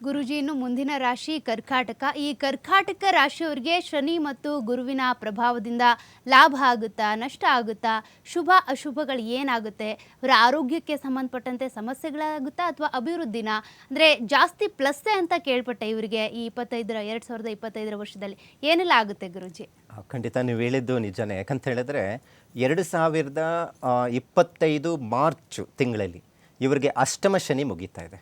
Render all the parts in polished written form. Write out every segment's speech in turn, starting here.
ಗುರುಜಿ ಇನ್ನು ಮುಂದಿನ ರಾಶಿ ಕರ್ಕಾಟಕ. ಈ ಕರ್ಕಾಟಕ ರಾಶಿಯವರಿಗೆ ಶನಿ ಮತ್ತು ಗುರುವಿನ ಪ್ರಭಾವದಿಂದ ಲಾಭ ಆಗುತ್ತಾ, ನಷ್ಟ ಆಗುತ್ತಾ, ಶುಭ ಅಶುಭಗಳು ಏನಾಗುತ್ತೆ, ಅವರ ಆರೋಗ್ಯಕ್ಕೆ ಸಂಬಂಧಪಟ್ಟಂತೆ ಸಮಸ್ಯೆಗಳಾಗುತ್ತಾ ಅಥವಾ ಅಭಿವೃದ್ಧಿನ, ಅಂದರೆ ಜಾಸ್ತಿ ಪ್ಲಸ್ಸೇ ಅಂತ ಕೇಳ್ಪಟ್ಟೆ ಇವರಿಗೆ ಈ 2025ರ ವರ್ಷದಲ್ಲಿ ಏನೆಲ್ಲ ಆಗುತ್ತೆ ಗುರುಜಿ? ಖಂಡಿತ ನೀವು ಹೇಳಿದ್ದು ನಿಜನೇ. ಯಾಕಂತ ಹೇಳಿದ್ರೆ 2025 ಮಾರ್ಚ್ ತಿಂಗಳಲ್ಲಿ ಇವರಿಗೆ ಅಷ್ಟಮ ಶನಿ ಮುಗೀತಾ ಇದೆ.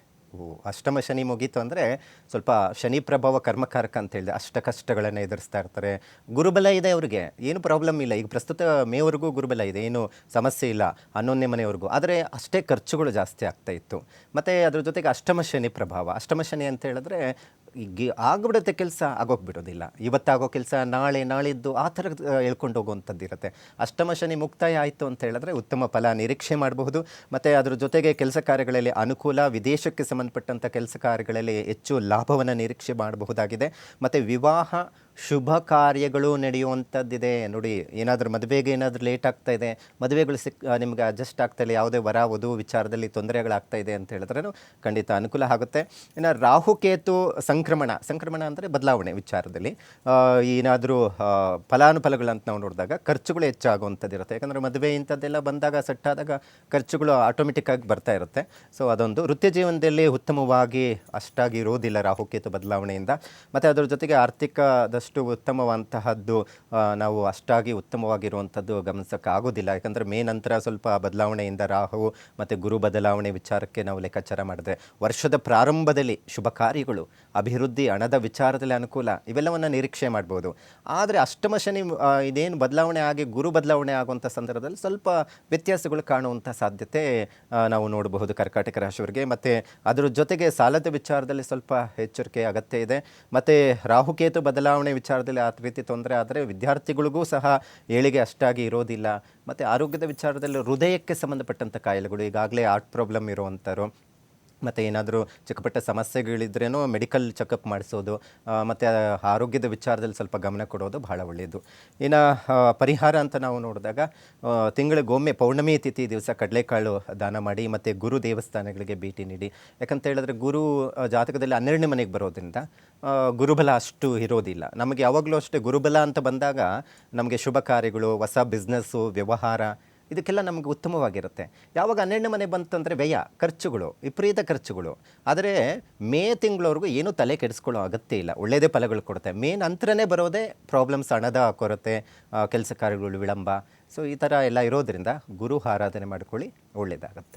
ಅಷ್ಟಮ ಶನಿ ಮುಗೀತು ಅಂದರೆ ಸ್ವಲ್ಪ ಶನಿ ಪ್ರಭಾವ ಕರ್ಮಕಾರಕ ಅಂತ ಹೇಳಿದೆ. ಅಷ್ಟ ಕಷ್ಟಗಳನ್ನು ಎದುರಿಸ್ತಾ ಇರ್ತಾರೆ. ಗುರುಬಲ ಇದೆ ಅವರಿಗೆ, ಏನು ಪ್ರಾಬ್ಲಮ್ ಇಲ್ಲ. ಈಗ ಪ್ರಸ್ತುತ ಮೇವರೆಗೂ ಗುರುಬಲ ಇದೆ, ಏನು ಸಮಸ್ಯೆ ಇಲ್ಲ 11ನೇ ಮನೆವರೆಗೂ. ಆದರೆ ಅಷ್ಟೇ ಖರ್ಚುಗಳು ಜಾಸ್ತಿ ಆಗ್ತಾ ಇತ್ತು. ಮತ್ತು ಅದ್ರ ಜೊತೆಗೆ ಅಷ್ಟಮ ಶನಿ ಪ್ರಭಾವ. ಅಷ್ಟಮ ಶನಿ ಅಂತ ಹೇಳಿದ್ರೆ ಈಗ ಆಗಿಬಿಡುತ್ತೆ ಕೆಲಸ, ಆಗೋಗ್ಬಿಡೋದಿಲ್ಲ. ಇವತ್ತಾಗೋ ಕೆಲಸ ನಾಳೆ, ನಾಳಿದ್ದು ಆ ಥರ ಹೇಳ್ಕೊಂಡು ಹೋಗುವಂಥದ್ದು ಇರುತ್ತೆ. ಅಷ್ಟಮ ಶನಿ ಮುಕ್ತಾಯ ಆಯಿತು ಅಂತ ಹೇಳಿದ್ರೆ ಉತ್ತಮ ಫಲ ನಿರೀಕ್ಷೆ ಮಾಡಬಹುದು. ಮತ್ತು ಅದ್ರ ಜೊತೆಗೆ ಕೆಲಸ ಕಾರ್ಯಗಳಲ್ಲಿ ಅನುಕೂಲ, ವಿದೇಶಕ್ಕೆ ಸಂಬಂಧಪಟ್ಟಂಥ ಕೆಲಸ ಕಾರ್ಯಗಳಲ್ಲಿ ಹೆಚ್ಚು ಲಾಭವನ್ನು ನಿರೀಕ್ಷೆ ಮಾಡಬಹುದಾಗಿದೆ. ಮತ್ತು ವಿವಾಹ ಶುಭ ಕಾರ್ಯಗಳು ನಡೆಯುವಂಥದ್ದಿದೆ. ನೋಡಿ, ಏನಾದರೂ ಮದುವೆಗೆ ಏನಾದರೂ ಲೇಟ್ ಆಗ್ತಾ ಇದೆ, ಮದುವೆಗಳು ನಿಮಗೆ ಅಡ್ಜಸ್ಟ್ ಆಗ್ತಾ ಇಲ್ಲ, ಯಾವುದೇ ವರ ವಧು ವಿಚಾರದಲ್ಲಿ ತೊಂದರೆಗಳಾಗ್ತಾ ಇದೆ ಅಂತ ಹೇಳಿದ್ರೂ ಖಂಡಿತ ಅನುಕೂಲ ಆಗುತ್ತೆ. ಇನ್ನು ರಾಹುಕೇತು ಸಂಕ್ರಮಣ ಅಂದರೆ ಬದಲಾವಣೆ ವಿಚಾರದಲ್ಲಿ ಏನಾದರೂ ಫಲಾನುಫಲಗಳಂತ ನಾವು ನೋಡಿದಾಗ ಖರ್ಚುಗಳು ಹೆಚ್ಚಾಗುವಂಥದ್ದು ಇರುತ್ತೆ. ಯಾಕಂದರೆ ಮದುವೆ ಇಂಥದ್ದೆಲ್ಲ ಬಂದಾಗ ಸೆಟ್ಟಾದಾಗ ಖರ್ಚುಗಳು ಆಟೋಮೆಟಿಕ್ಕಾಗಿ ಬರ್ತಾ ಇರುತ್ತೆ. ಸೊ ಅದೊಂದು ವೃತ್ತಿ ಜೀವನದಲ್ಲಿ ಉತ್ತಮವಾಗಿ ಅಷ್ಟಾಗಿ ಇರೋದಿಲ್ಲ ರಾಹುಕೇತು ಬದಲಾವಣೆಯಿಂದ. ಮತ್ತು ಅದರ ಜೊತೆಗೆ ಆರ್ಥಿಕದಷ್ಟು ಉತ್ತಮವಂತಹದ್ದು ನಾವು ಅಷ್ಟಾಗಿ ಉತ್ತಮವಾಗಿರುವಂಥದ್ದು ಗಮನಿಸೋಕ್ಕಾಗೋದಿಲ್ಲ. ಯಾಕಂದರೆ ಮೇ ನಂತರ ಸ್ವಲ್ಪ ಬದಲಾವಣೆಯಿಂದ ರಾಹು ಮತ್ತು ಗುರು ಬದಲಾವಣೆ ವಿಚಾರಕ್ಕೆ ನಾವು ಲೆಕ್ಕಾಚಾರ ಮಾಡಿದ್ರೆ ವರ್ಷದ ಪ್ರಾರಂಭದಲ್ಲಿ ಶುಭ ಕಾರ್ಯಗಳು, ಅಭಿವೃದ್ಧಿ, ಹಣದ ವಿಚಾರದಲ್ಲಿ ಅನುಕೂಲ, ಇವೆಲ್ಲವನ್ನು ನಿರೀಕ್ಷೆ ಮಾಡ್ಬೋದು. ಆದರೆ ಅಷ್ಟಮ ಶನಿ ಇದೇನು ಬದಲಾವಣೆ ಆಗಿ ಗುರು ಬದಲಾವಣೆ ಆಗುವಂಥ ಸಂದರ್ಭದಲ್ಲಿ ಸ್ವಲ್ಪ ವ್ಯತ್ಯಾಸಗಳು ಕಾಣುವಂಥ ಸಾಧ್ಯತೆ ನಾವು ನೋಡಬಹುದು ಕರ್ಕಾಟಕ ರಾಶಿಯವರಿಗೆ. ಮತ್ತು ಅದರ ಜೊತೆಗೆ ಸಾಲದ ವಿಚಾರದಲ್ಲಿ ಸ್ವಲ್ಪ ಎಚ್ಚರಿಕೆ ಅಗತ್ಯ ಇದೆ. ಮತ್ತು ರಾಹುಕೇತು ಬದಲಾವಣೆ ವಿಚಾರದಲ್ಲಿ ಆ ರೀತಿ ತೊಂದರೆ ಆದರೆ ವಿದ್ಯಾರ್ಥಿಗಳಿಗೂ ಸಹ ಏಳಿಗೆ ಅಷ್ಟಾಗಿ ಇರೋದಿಲ್ಲ. ಮತ್ತು ಆರೋಗ್ಯದ ವಿಚಾರದಲ್ಲಿ ಹೃದಯಕ್ಕೆ ಸಂಬಂಧಪಟ್ಟಂಥ ಕಾಯಿಲೆಗಳು, ಈಗಾಗಲೇ ಹಾರ್ಟ್ ಪ್ರಾಬ್ಲಮ್ ಇರುವಂಥವ್ರು, ಮತ್ತು ಏನಾದರೂ ಚಿಕ್ಕಪುಟ್ಟ ಸಮಸ್ಯೆಗಳಿದ್ರೇನೋ ಮೆಡಿಕಲ್ ಚೆಕಪ್ ಮಾಡಿಸೋದು, ಮತ್ತು ಆರೋಗ್ಯದ ವಿಚಾರದಲ್ಲಿ ಸ್ವಲ್ಪ ಗಮನ ಕೊಡೋದು ಬಹಳ ಒಳ್ಳೆಯದು. ಇನ್ನು ಪರಿಹಾರ ಅಂತ ನಾವು ನೋಡಿದಾಗ ತಿಂಗಳಿಗೊಮ್ಮೆ ಪೌರ್ಣಮಿ ತಿಥಿ ದಿವಸ ಕಡಲೆಕಾಳು ದಾನ ಮಾಡಿ, ಮತ್ತು ಗುರು ದೇವಸ್ಥಾನಗಳಿಗೆ ಭೇಟಿ ನೀಡಿ. ಯಾಕಂತ ಹೇಳಿದ್ರೆ ಗುರು ಜಾತಕದಲ್ಲಿ 12ನೇ ಮನೆಗೆ ಬರೋದ್ರಿಂದ ಗುರುಬಲ ಅಷ್ಟು ಇರೋದಿಲ್ಲ. ನಮಗೆ ಯಾವಾಗಲೂ ಅಷ್ಟೇ ಗುರುಬಲ ಅಂತ ಬಂದಾಗ ನಮಗೆ ಶುಭ ಕಾರ್ಯಗಳು, ಹೊಸ ಬಿಸ್ನೆಸ್ಸು, ವ್ಯವಹಾರ, ಇದಕ್ಕೆಲ್ಲ ನಮಗೆ ಉತ್ತಮವಾಗಿರುತ್ತೆ. ಯಾವಾಗ 12ನೇ ಮನೆ ಬಂತಂದರೆ ವ್ಯಯ, ಖರ್ಚುಗಳು, ವಿಪರೀತ ಖರ್ಚುಗಳು. ಆದರೆ ಮೇ ತಿಂಗಳವರೆಗೂ ಏನೂ ತಲೆ ಕೆಡಿಸ್ಕೊಳ್ಳೋ ಅಗತ್ಯ ಇಲ್ಲ, ಒಳ್ಳೆಯದೇ ಫಲಗಳು ಕೊಡುತ್ತೆ. ಮೇ ನಂತರನೇ ಬರೋದೇ ಪ್ರಾಬ್ಲಮ್ಸ್, ಹಣದ ಕೊರತೆ, ಕೆಲಸ ಕಾರ್ಯಗಳು ವಿಳಂಬ. ಸೊ ಈ ಥರ ಎಲ್ಲ ಇರೋದರಿಂದ ಗುರು ಆರಾಧನೆ ಮಾಡ್ಕೊಳ್ಳಿ, ಒಳ್ಳೆಯದಾಗುತ್ತೆ.